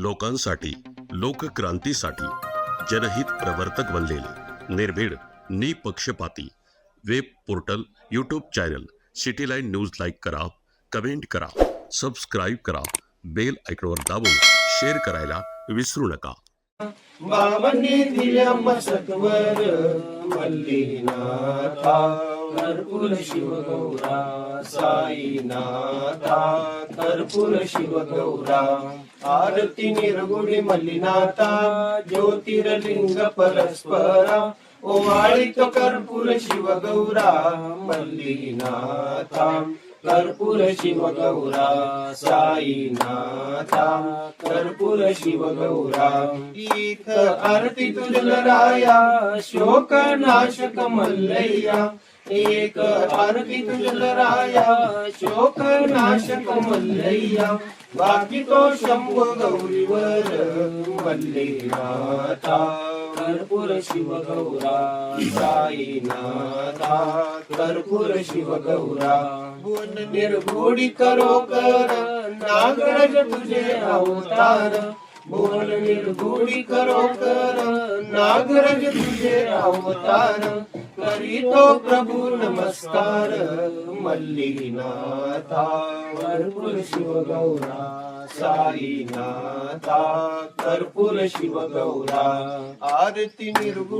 लोकांसाठी, लोकक्रांतीसाठी जनहित प्रवर्तक बनलेले निर्भीड, निपक्षपाती web portal, YouTube channel city line news like करा, कमेंट करा, सबस्क्राईब करा, बेल आयकॉनवर दाबून शेअर करायला विसरू नका. बाबांनी दिल्या मसतवर मल्लीनाथा, कर्पूर शिवगौरा साईनाथा, कर्पूर शिवगौरा. आरती निर्गुणी मल्लीनाथा, ज्योतिर्लिंग परस्परा, ओवाळित कर्पूर शिवगौरा मल्लीनाथा, कर्पूर शिवगौरा साईनाथा, कर्पूर शिवगौरा. एक आरती तुझलराया, शोक नाशक मल्लय्या. एक आरती तुझलराया, शोक नाशक मल्लय्या. बाकी तो शंभो गौरीवर मल्लीनाथा, कर्पूर शिवगौरा साईनाथा, कर्पूर शिवगौरा. भुवन निर्गुणी करो कर, नागराज तुझे अवतार. भुवन निर्गुणी करो कर, नागराज तुझे अवतार. करीतो प्रभू नमस्कार मल्लीनाथा, कर्पूर शिवगौरा साईनाथा, कर्पूर शिवगौरा. आरती निर्गुण